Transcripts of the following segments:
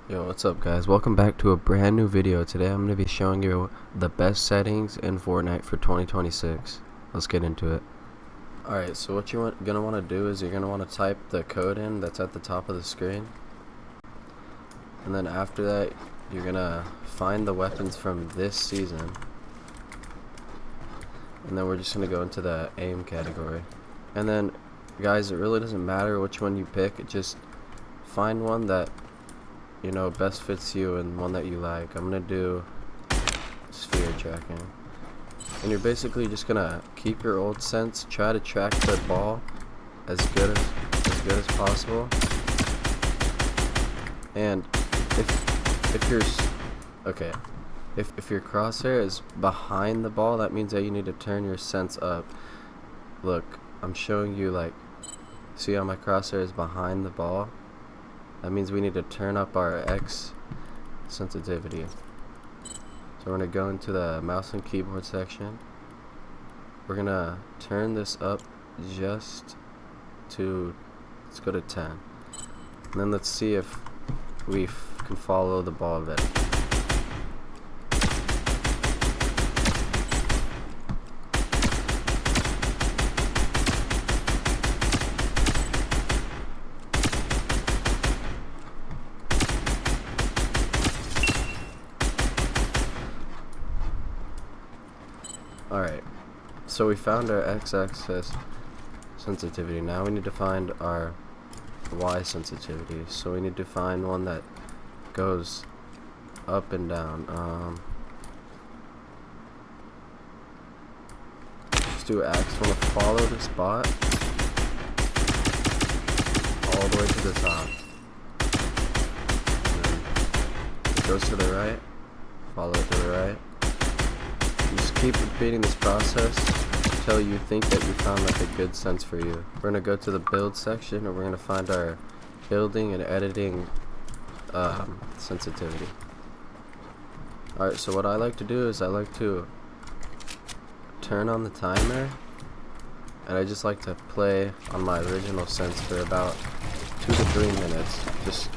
Yo, what's up guys? Welcome back to a brand new video. Today I'm going to be showing you the best settings in Fortnite for 2026. Let's get into it. Alright, so what you're going to want to do is you're going to want to type the code in that's at the top of the screen. And then after that, you're going to find the weapons from this season. And then we're just going to go into the aim category. And then, guys, it really doesn't matter which one you pick. Just find one that best fits you and one that you like. I'm gonna do sphere tracking, and you're basically just gonna keep your old sense, try to track the ball as good as possible. And if your crosshair is behind the ball, that means that you need to turn your sense up. Look, I'm showing you, like, see how my crosshair is behind the ball? That means we need to turn up our X sensitivity. So we're going to go into the mouse and keyboard section. We're going to turn this up just to, let's go to 10. And then let's see if we can follow the ball better. Alright, so we found our x-axis sensitivity. Now we need to find our y sensitivity. So we need to find one that goes up and down. Just do X. I want to follow this bot all the way to the top. And then it goes to the right, follow it to the right. You just keep repeating this process until you think that you found like a good sense for you. We're going to go to the build section, and we're going to find our building and editing sensitivity. Alright, so what I like to do is I like to turn on the timer, and I just like to play on my original sense for about 2 to 3 minutes. Just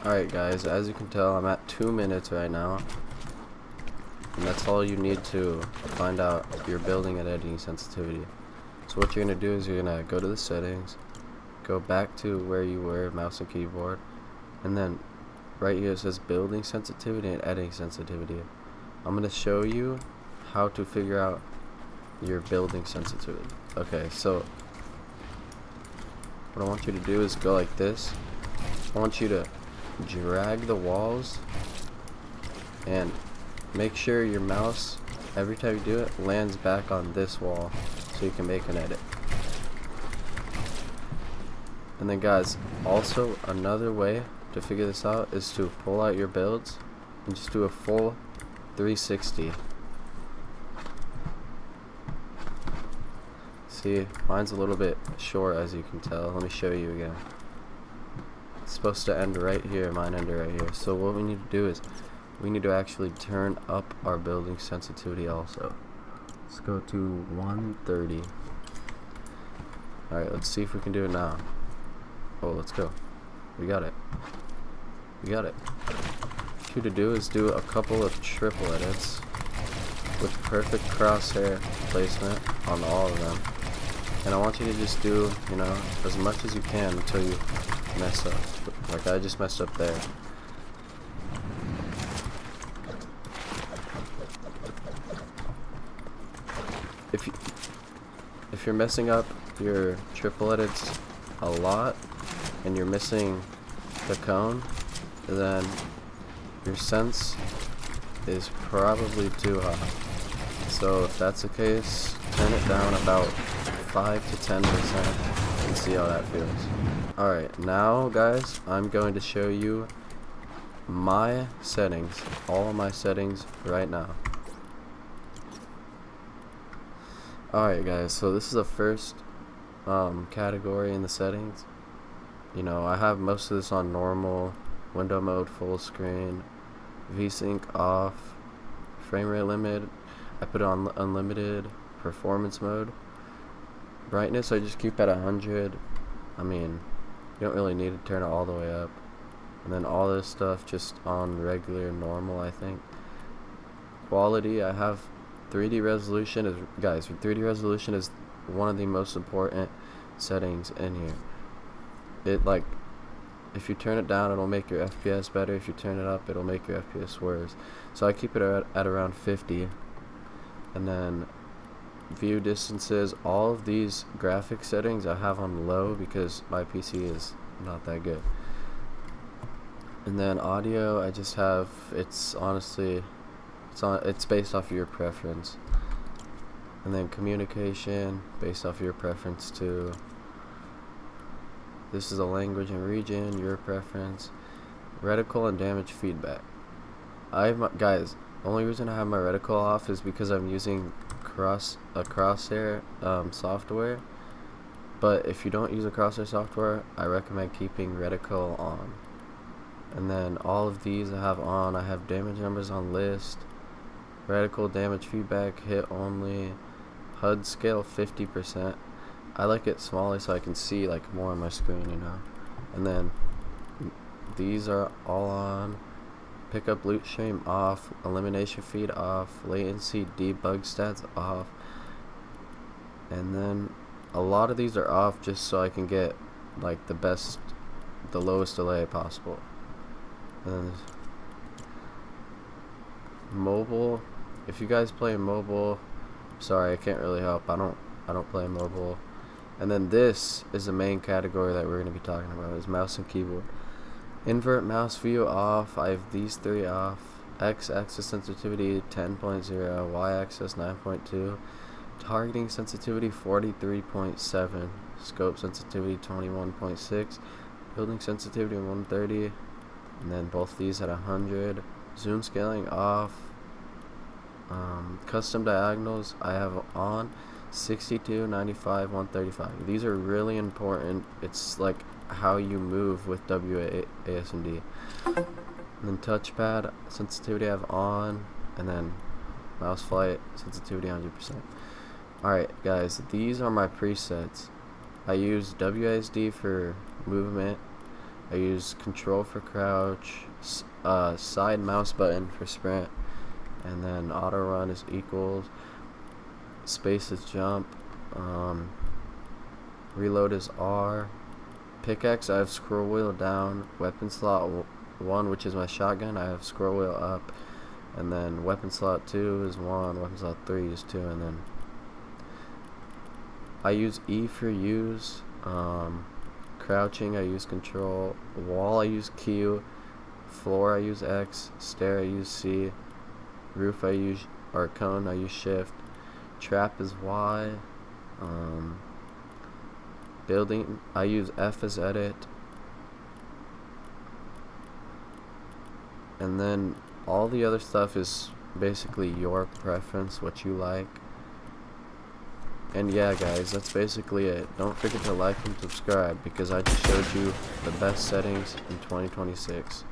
Alright guys, as you can tell, I'm at 2 minutes right now, and that's all you need to find out your building and editing sensitivity. So what you're going to do is you're going to go to the settings, go back to where you were, mouse and keyboard, and then right here it says building sensitivity and editing sensitivity. I'm going to show you how to figure out your building sensitivity. Okay, so what I want you to do is go like this. I want you to drag the walls and make sure your mouse, every time you do it, lands back on this wall so you can make an edit. And then guys, also another way to figure this out is to pull out your builds and just do a full 360. See, mine's a little bit short, as you can tell. Let me show you again. It's supposed to end right here, mine ended right here. So what we need to do is we need to actually turn up our building sensitivity also. Let's go to 130. Alright, let's see if we can do it now. Oh, let's go. We got it. We got it. What you to do is do a couple of triple edits with perfect crosshair placement on all of them. And I want you to just do, as much as you can until you mess up. Like I just messed up there. If you're messing up your triple edits a lot and you're missing the cone, then your sense is probably too high. So if that's the case, turn it down about 5 to 10% and see how that feels. Alright, now guys, I'm going to show you my settings, all of my settings right now. Alright guys, so this is the first category in the settings. you know, I have most of this on normal, window mode full screen, VSync off, frame rate limit, I put it on unlimited, performance mode. Brightness I just keep at 100. I mean, you don't really need to turn it all the way up. And then all this stuff just on regular normal, I think. Quality, I have 3D resolution is, guys, 3D resolution is one of the most important settings in here. It, like, if you turn it down, it'll make your FPS better. If you turn it up, it'll make your FPS worse. So I keep it at around 50. And then view distances, all of these graphic settings I have on low because my PC is not that good. And then audio, I just have, it's honestly, it's based off of your preference. And then communication, based off your preference too. This is a language and region, your preference. Reticle and damage feedback. Guys, the only reason I have my reticle off is because I'm using crosshair software. But if you don't use a crosshair software, I recommend keeping reticle on. And then all of these I have on. I have damage numbers on list, reticle damage feedback, hit only, HUD scale 50%. I like it smaller so I can see like more on my screen, you know. And then these are all on. Pickup loot stream off, elimination feed off, latency debug stats off. And then a lot of these are off just so I can get like the lowest delay possible. And mobile, if you guys play mobile, sorry, I can't really help. I don't play mobile. And then this is the main category that we're going to be talking about, is mouse and keyboard. Invert mouse view off. I have these three off. X-axis sensitivity 10.0, Y-axis 9.2, targeting sensitivity 43.7, scope sensitivity 21.6, building sensitivity 130. And then both these at 100. Zoom scaling off. Custom diagonals I have on 62, 95, 135. These are really important. It's like how you move with WASD. And then touchpad sensitivity I have on, and then mouse flight sensitivity 100%. Alright guys, these are my presets. I use WASD for movement, I use control for crouch, side mouse button for sprint, and then auto run is equals, space is jump, reload is R, pickaxe I have scroll wheel down, weapon slot 1, which is my shotgun, I have scroll wheel up, and then weapon slot 2 is 1, weapon slot 3 is 2, and then I use E for use, crouching I use control, wall I use Q, floor I use X, stair I use C, roof I use, or cone I use shift, trap is Y, building I use F as edit, and then all the other stuff is basically your preference, what you like. And yeah guys, that's basically it. Don't forget to like and subscribe because I just showed you the best settings in 2026.